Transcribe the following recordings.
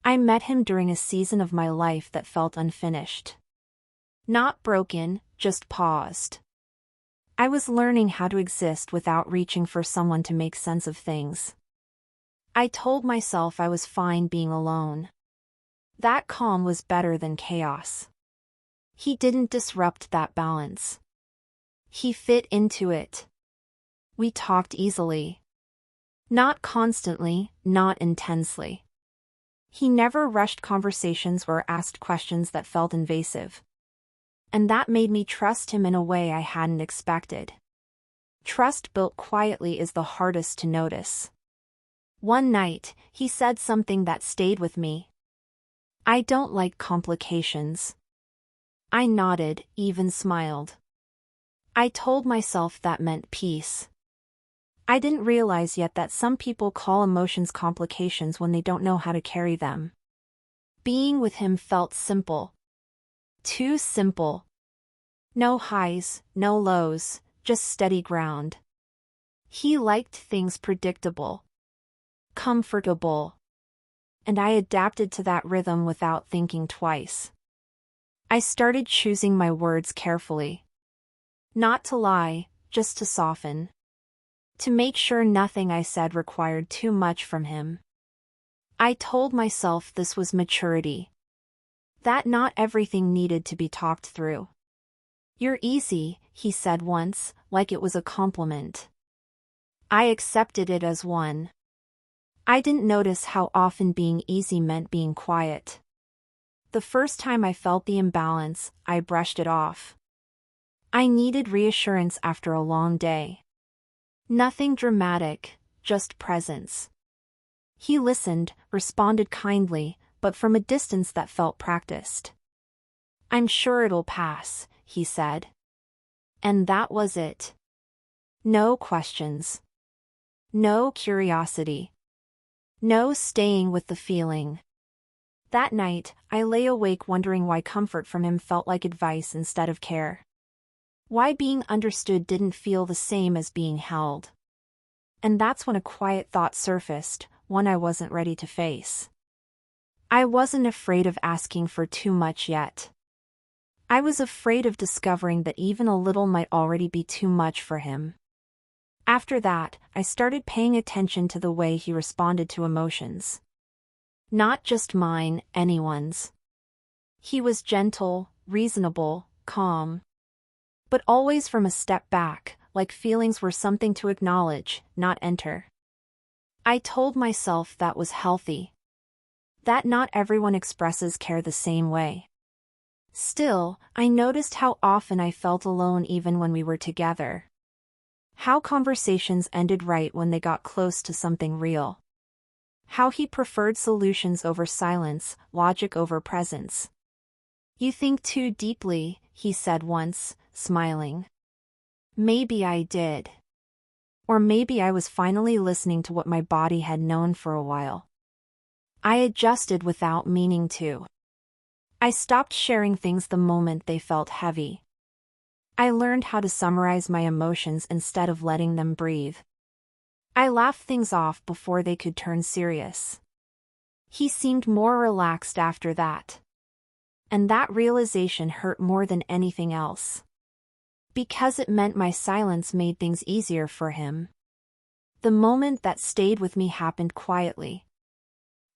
I met him during a season of my life that felt unfinished. Not broken, just paused. I was learning how to exist without reaching for someone to make sense of things. I told myself I was fine being alone. That calm was better than chaos. He didn't disrupt that balance. He fit into it. We talked easily. Not constantly, not intensely. He never rushed conversations or asked questions that felt invasive. And that made me trust him in a way I hadn't expected. Trust built quietly is the hardest to notice. One night, he said something that stayed with me. "I don't like complications." I nodded, even smiled. I told myself that meant peace. I didn't realize yet that some people call emotions complications when they don't know how to carry them. Being with him felt simple. Too simple. No highs, no lows, just steady ground. He liked things predictable. Comfortable. And I adapted to that rhythm without thinking twice. I started choosing my words carefully. Not to lie, just to soften. To make sure nothing I said required too much from him. I told myself this was maturity. That not everything needed to be talked through. "You're easy," he said once, like it was a compliment. I accepted it as one. I didn't notice how often being easy meant being quiet. The first time I felt the imbalance, I brushed it off. I needed reassurance after a long day. Nothing dramatic, just presence. He listened, responded kindly, but from a distance that felt practiced. "I'm sure it'll pass," he said. And that was it. No questions. No curiosity. No staying with the feeling. That night, I lay awake wondering why comfort from him felt like advice instead of care. Why being understood didn't feel the same as being held. And that's when a quiet thought surfaced, one I wasn't ready to face. I wasn't afraid of asking for too much yet. I was afraid of discovering that even a little might already be too much for him. After that, I started paying attention to the way he responded to emotions. Not just mine, anyone's. He was gentle, reasonable, calm. But always from a step back, like feelings were something to acknowledge, not enter. I told myself that was healthy. That not everyone expresses care the same way. Still, I noticed how often I felt alone even when we were together. How conversations ended right when they got close to something real. How he preferred solutions over silence, logic over presence. "You think too deeply," he said once, smiling. Maybe I did. Or maybe I was finally listening to what my body had known for a while. I adjusted without meaning to. I stopped sharing things the moment they felt heavy. I learned how to summarize my emotions instead of letting them breathe. I laughed things off before they could turn serious. He seemed more relaxed after that. And that realization hurt more than anything else. Because it meant my silence made things easier for him. The moment that stayed with me happened quietly.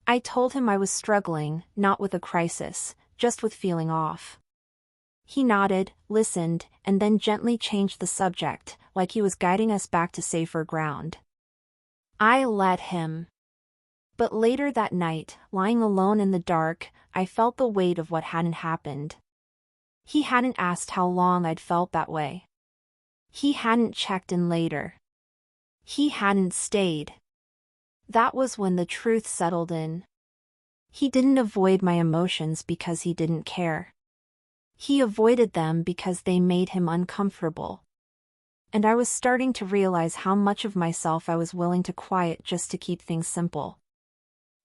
I told him I was struggling, not with a crisis, just with feeling off. He nodded, listened, and then gently changed the subject, like he was guiding us back to safer ground. I let him. But later that night, lying alone in the dark, I felt the weight of what hadn't happened. He hadn't asked how long I'd felt that way. He hadn't checked in later. He hadn't stayed. That was when the truth settled in. He didn't avoid my emotions because he didn't care. He avoided them because they made him uncomfortable. And I was starting to realize how much of myself I was willing to quiet just to keep things simple.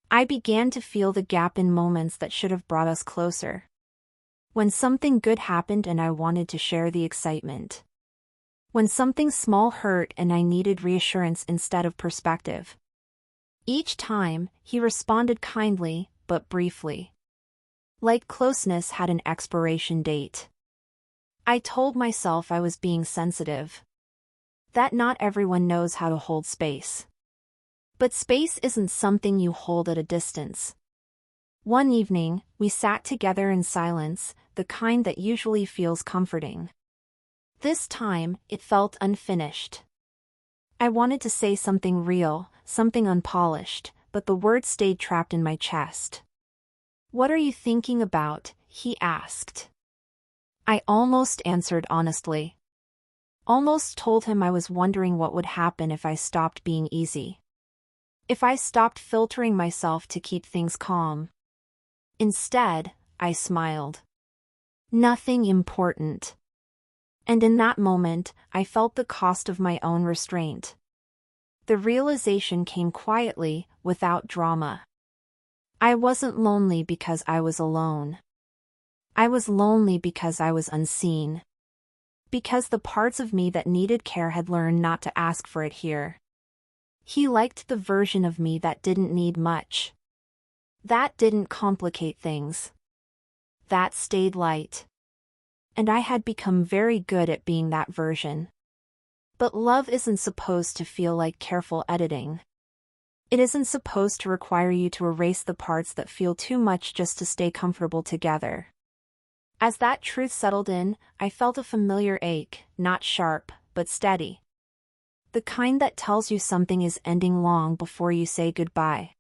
I began to feel the gap in moments that should have brought us closer. When something good happened and I wanted to share the excitement. When something small hurt and I needed reassurance instead of perspective. Each time, he responded kindly, but briefly. Like closeness had an expiration date. I told myself I was being sensitive. That not everyone knows how to hold space. But space isn't something you hold at a distance. One evening, we sat together in silence, the kind that usually feels comforting. This time, it felt unfinished. I wanted to say something real, something unpolished, but the words stayed trapped in my chest. "What are you thinking about?" he asked. I almost answered honestly. Almost told him I was wondering what would happen if I stopped being easy. If I stopped filtering myself to keep things calm. Instead, I smiled. Nothing important. And in that moment, I felt the cost of my own restraint. The realization came quietly, without drama. I wasn't lonely because I was alone. I was lonely because I was unseen. Because the parts of me that needed care had learned not to ask for it here. He liked the version of me that didn't need much. That didn't complicate things. That stayed light. And I had become very good at being that version. But love isn't supposed to feel like careful editing. It isn't supposed to require you to erase the parts that feel too much just to stay comfortable together. As that truth settled in, I felt a familiar ache, not sharp, but steady. The kind that tells you something is ending long before you say goodbye.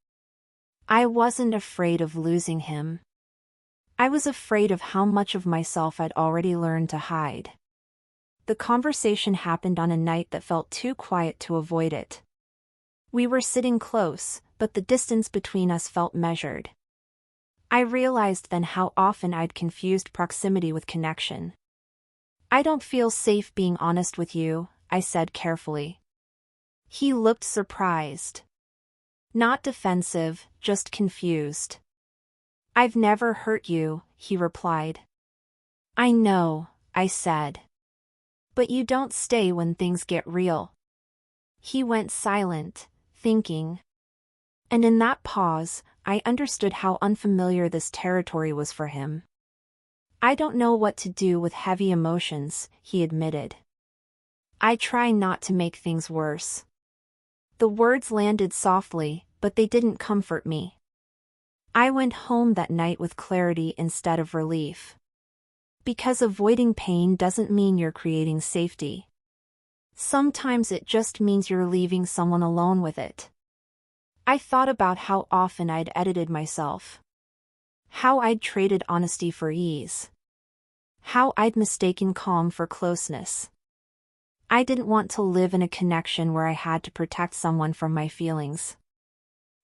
I wasn't afraid of losing him. I was afraid of how much of myself I'd already learned to hide. The conversation happened on a night that felt too quiet to avoid it. We were sitting close, but the distance between us felt measured. I realized then how often I'd confused proximity with connection. "I don't feel safe being honest with you," I said carefully. He looked surprised. Not defensive, just confused. "I've never hurt you," he replied. "I know," I said. "But you don't stay when things get real." He went silent, thinking. And in that pause, I understood how unfamiliar this territory was for him. "I don't know what to do with heavy emotions," he admitted. "I try not to make things worse." The words landed softly, but they didn't comfort me. I went home that night with clarity instead of relief. Because avoiding pain doesn't mean you're creating safety. Sometimes it just means you're leaving someone alone with it. I thought about how often I'd edited myself. How I'd traded honesty for ease. How I'd mistaken calm for closeness. I didn't want to live in a connection where I had to protect someone from my feelings.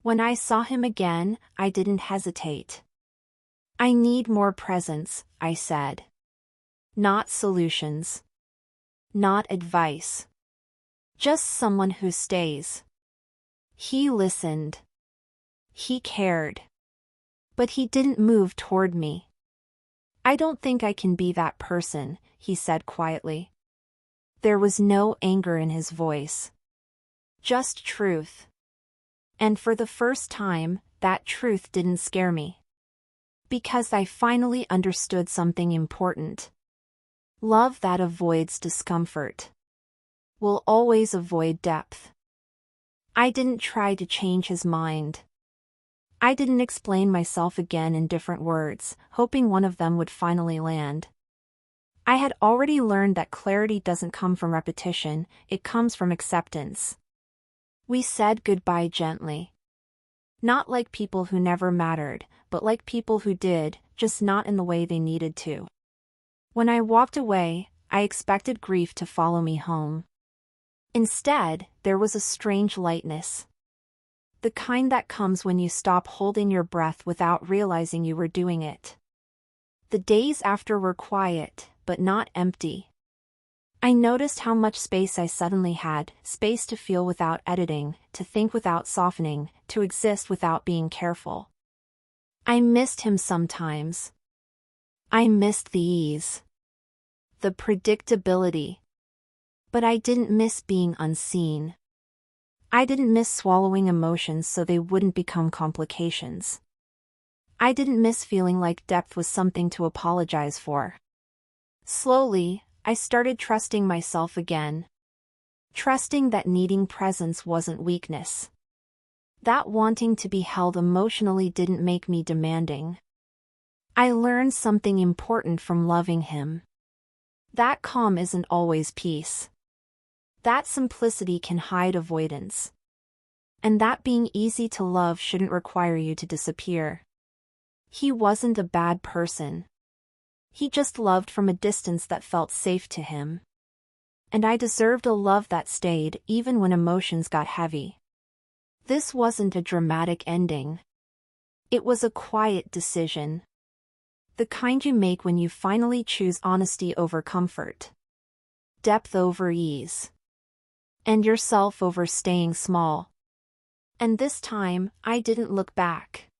When I saw him again, I didn't hesitate. "I need more presence," I said. Not solutions. Not advice. Just someone who stays. He listened. He cared. But he didn't move toward me. "I don't think I can be that person," he said quietly. There was no anger in his voice. Just truth. And for the first time, that truth didn't scare me. Because I finally understood something important. Love that avoids discomfort will always avoid depth. I didn't try to change his mind. I didn't explain myself again in different words, hoping one of them would finally land. I had already learned that clarity doesn't come from repetition, it comes from acceptance. We said goodbye gently. Not like people who never mattered, but like people who did, just not in the way they needed to. When I walked away, I expected grief to follow me home. Instead, there was a strange lightness. The kind that comes when you stop holding your breath without realizing you were doing it. The days after were quiet, but not empty. I noticed how much space I suddenly had, space to feel without editing, to think without softening, to exist without being careful. I missed him sometimes. I missed the ease. The predictability. But I didn't miss being unseen. I didn't miss swallowing emotions so they wouldn't become complications. I didn't miss feeling like depth was something to apologize for. Slowly, I started trusting myself again. Trusting that needing presence wasn't weakness. That wanting to be held emotionally didn't make me demanding. I learned something important from loving him. That calm isn't always peace. That simplicity can hide avoidance. And that being easy to love shouldn't require you to disappear. He wasn't a bad person. He just loved from a distance that felt safe to him. And I deserved a love that stayed even when emotions got heavy. This wasn't a dramatic ending. It was a quiet decision. The kind you make when you finally choose honesty over comfort. Depth over ease. And yourself over staying small. And this time, I didn't look back.